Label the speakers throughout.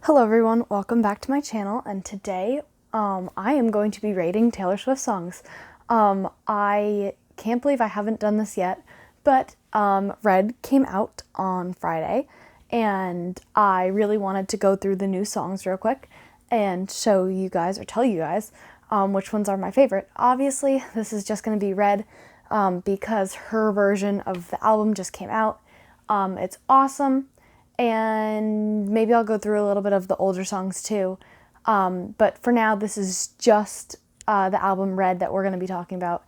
Speaker 1: Hello everyone, welcome back to my channel, and today I am going to be rating Taylor Swift songs. I can't believe I haven't done this yet, but Red came out on Friday, and I really wanted to go through the new songs real quick and show you guys, or tell you guys, which ones are my favorite. Obviously, this is just going to be Red because her version of the album just came out. It's awesome. And maybe I'll go through a little bit of the older songs too. But for now, this is just the album Red that we're going to be talking about.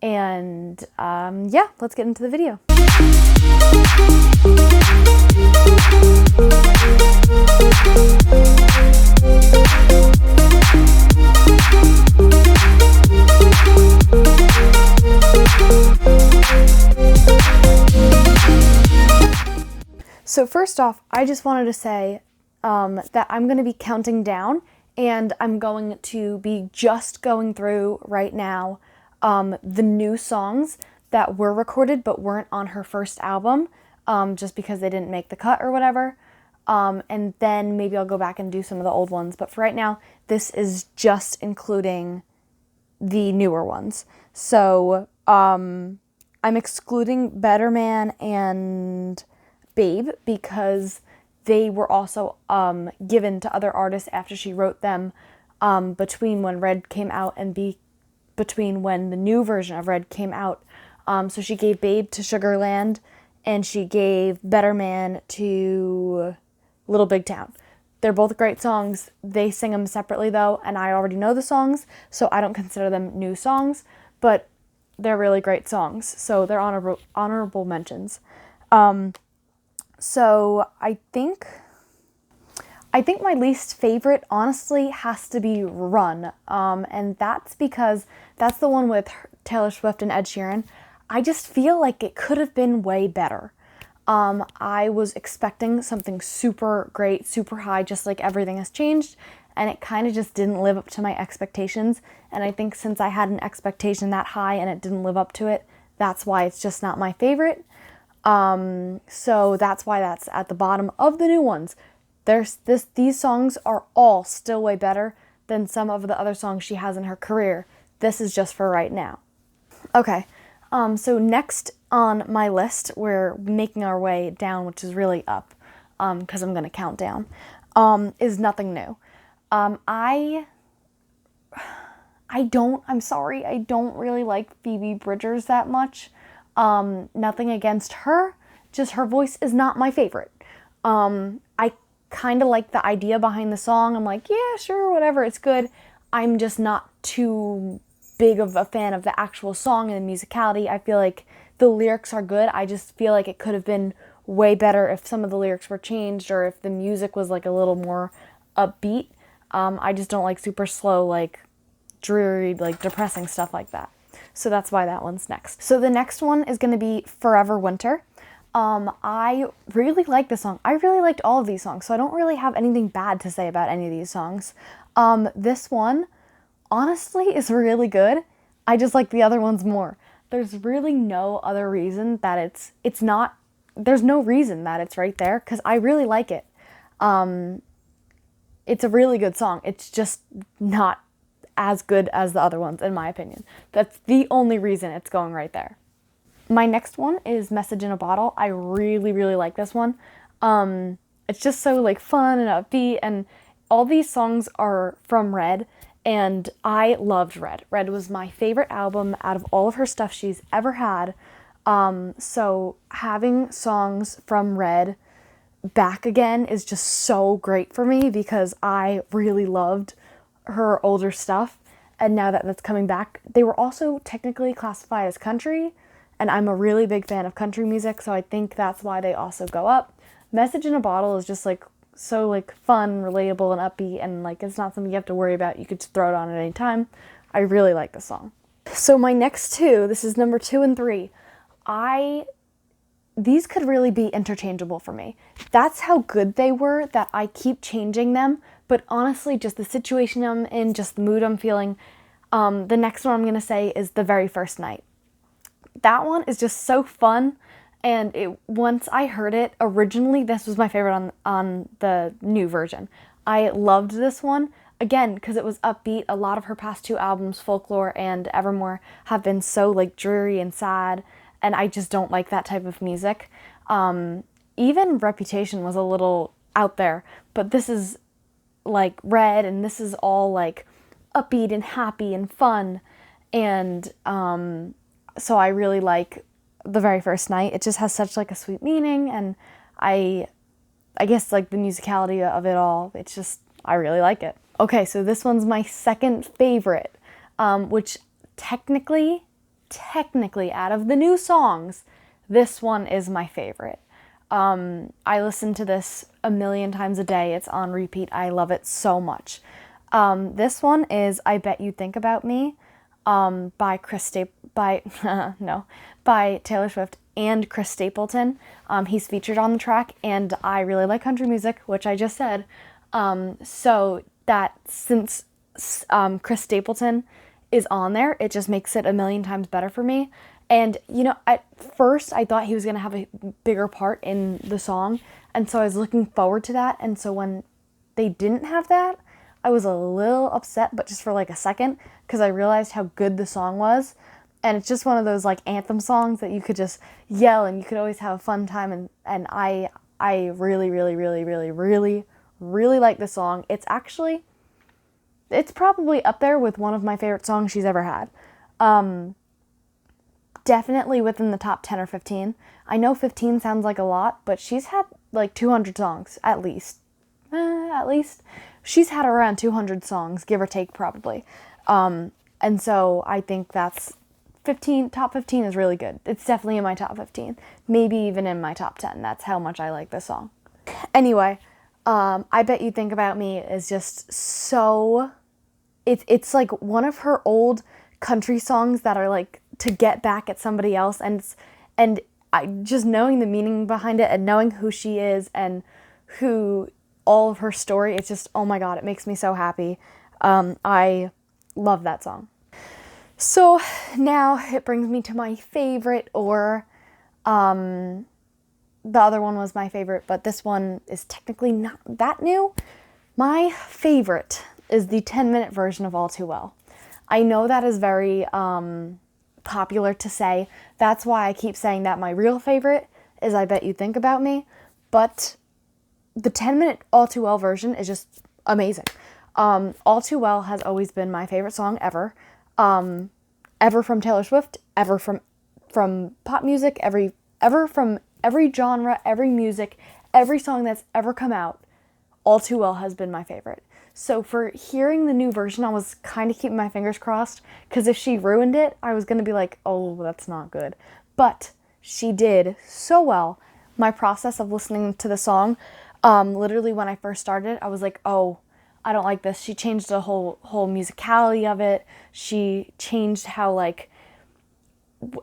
Speaker 1: And yeah, let's get into the video. So first off, I just wanted to say that I'm going to be counting down, and I'm going to be just going through right now the new songs that were recorded but weren't on her first album, just because they didn't make the cut or whatever. And then maybe I'll go back and do some of the old ones. But for right now, this is just including the newer ones. So I'm excluding Better Man and Babe because they were also given to other artists after she wrote them, between when Red came out and between when the new version of Red came out. So she gave Babe to Sugarland, and she gave Better Man to Little Big Town. They're both great songs. They sing them separately though, and I already know the songs, so I don't consider them new songs, but they're really great songs, so they're honorable mentions. So I think my least favorite, honestly, has to be Run. And that's because that's the one with Taylor Swift and Ed Sheeran. I just feel like it could have been way better. I was expecting something super great, super high, just like Everything Has Changed, and it kind of just didn't live up to my expectations. And I think since I had an expectation that high and it didn't live up to it, that's why it's just not my favorite. So that's why that's at the bottom of the new ones. These songs are all still way better than some of the other songs she has in her career. This is just for right now. Okay, so next on my list, we're making our way down, which is really up, because I'm going to count down, is Nothing New. I'm sorry, I don't really like Phoebe Bridgers that much. Nothing against her, just her voice is not my favorite. I kind of like the idea behind the song. I'm like, yeah, sure, whatever, it's good. I'm just not too big of a fan of the actual song and the musicality. I feel like the lyrics are good. I just feel like it could have been way better if some of the lyrics were changed, or if the music was like a little more upbeat. I just don't like super slow, like dreary, like depressing stuff like that. So that's why that one's next. So the next one is going to be Forever Winter. I really like this song. I really liked all of these songs, so I don't really have anything bad to say about any of these songs. This one, honestly, is really good. I just like the other ones more. There's really no other reason that there's no reason that it's right there, because I really like it. It's a really good song. It's just not as good as the other ones, in my opinion. That's the only reason it's going right there. My next one is Message in a Bottle. I really, really like this one. It's just so like fun and upbeat, and all these songs are from Red, and I loved Red. Red was my favorite album out of all of her stuff she's ever had. So having songs from Red back again is just so great for me, because I really loved her older stuff, and now that that's coming back, they were also technically classified as country, and I'm a really big fan of country music, so I think that's why they also go up. Message in a Bottle is just like so like fun, relatable, and upbeat, and like it's not something you have to worry about. You could just throw it on at any time. I really like this song. So my next two, this is number 2 and 3. These could really be interchangeable for me. That's how good they were that I keep changing them. But honestly, just the situation I'm in, just the mood I'm feeling. The next one I'm going to say is The Very First Night. That one is just so fun, And once I heard it, originally this was my favorite on the new version. I loved this one, again, because it was upbeat. A lot of her past two albums, Folklore and Evermore, have been so like dreary and sad, and I just don't like that type of music. Even Reputation was a little out there, but this is like Red, and this is all like upbeat and happy and fun. And so I really like The Very First Night. It just has such like a sweet meaning, and I guess like the musicality of it all, it's just, I really like it. Okay, so this one's my second favorite, which technically out of the new songs, this one is my favorite. I listen to this a million times a day. It's on repeat. I love it so much. This one is I Bet You Think About Me, by Taylor Swift and Chris Stapleton. He's featured on the track, and I really like country music, which I just said. So that since Chris Stapleton is on there, it just makes it a million times better for me. And, you know, at first I thought he was going to have a bigger part in the song, and so I was looking forward to that. And so when they didn't have that, I was a little upset, but just for like a second, because I realized how good the song was. And it's just one of those like anthem songs that you could just yell and you could always have a fun time. And I really, really, really, really, really, really like this song. It's probably up there with one of my favorite songs she's ever had. Definitely within the top 10 or 15. I know 15 sounds like a lot, but she's had like 200 songs, at least. She's had around 200 songs, give or take, probably. And so I think that's top 15 is really good. It's definitely in my top 15. Maybe even in my top 10. That's how much I like this song. Anyway, I Bet You Think About Me is just so... It's like one of her old country songs that are like to get back at somebody else, and I just knowing the meaning behind it and knowing who she is and who all of her story, it's just, oh my god, it makes me so happy. I love that song. So now it brings me to my favorite, or the other one was my favorite, but this one is technically not that new. My favorite is the 10-minute version of All Too Well. I know that is very popular to say. That's why I keep saying that my real favorite is I Bet You Think About Me, but the 10-minute All Too Well version is just amazing. All Too Well has always been my favorite song ever. Ever from Taylor Swift, ever from pop music, ever from every genre, every music, every song that's ever come out, All Too Well has been my favorite. So for hearing the new version, I was kind of keeping my fingers crossed, because if she ruined it, I was going to be like, oh, that's not good. But she did so well. My process of listening to the song, literally when I first started, I was like, oh, I don't like this. She changed the whole musicality of it. She changed how, like,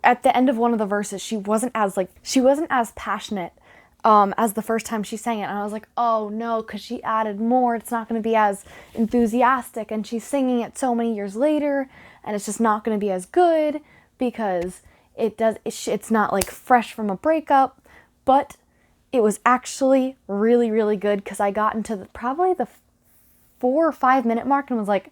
Speaker 1: at the end of one of the verses, she wasn't as passionate as the first time she sang it. And I was like, oh no, because she added more. It's not going to be as enthusiastic, and she's singing it so many years later, and it's just not going to be as good because it's not like fresh from a breakup. But it was actually really, really good, because I got into probably the 4 or 5 minute mark and was like,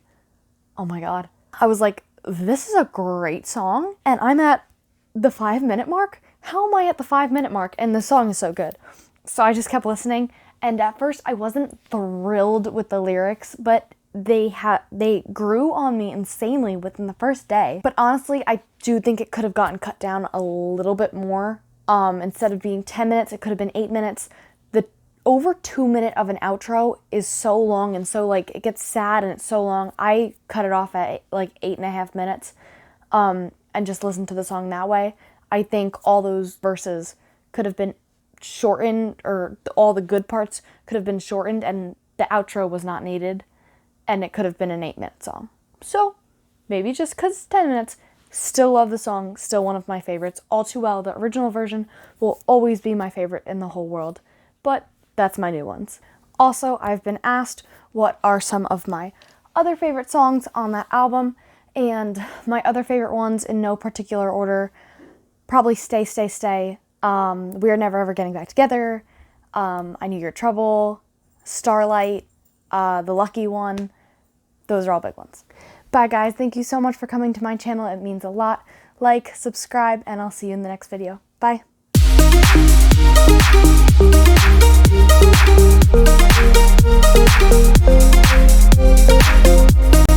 Speaker 1: oh my god. I was like, this is a great song, and I'm at the 5 minute mark? How am I at the 5 minute mark? And the song is so good. So I just kept listening, and at first I wasn't thrilled with the lyrics, but they grew on me insanely within the first day. But honestly, I do think it could have gotten cut down a little bit more. Instead of being 10 minutes, it could have been 8 minutes. The over 2 minute of an outro is so long, and so like it gets sad and it's so long. I cut it off at like 8.5 minutes, and just listened to the song that way. I think all those verses could have been shortened, or all the good parts could have been shortened, and the outro was not needed, and it could have been an 8-minute song. So maybe just because it's 10 minutes, still love the song, still one of my favorites. All Too Well, the original version, will always be my favorite in the whole world, but that's my new ones. Also, I've been asked what are some of my other favorite songs on that album, and my other favorite ones, in no particular order, probably Stay, Stay, Stay, We're never ever getting back together, I knew your trouble, Starlight, the lucky one. Those are all big ones. Bye guys, thank you so much for coming to my channel. It means a lot. Like, subscribe, and I'll see you in the next video. Bye.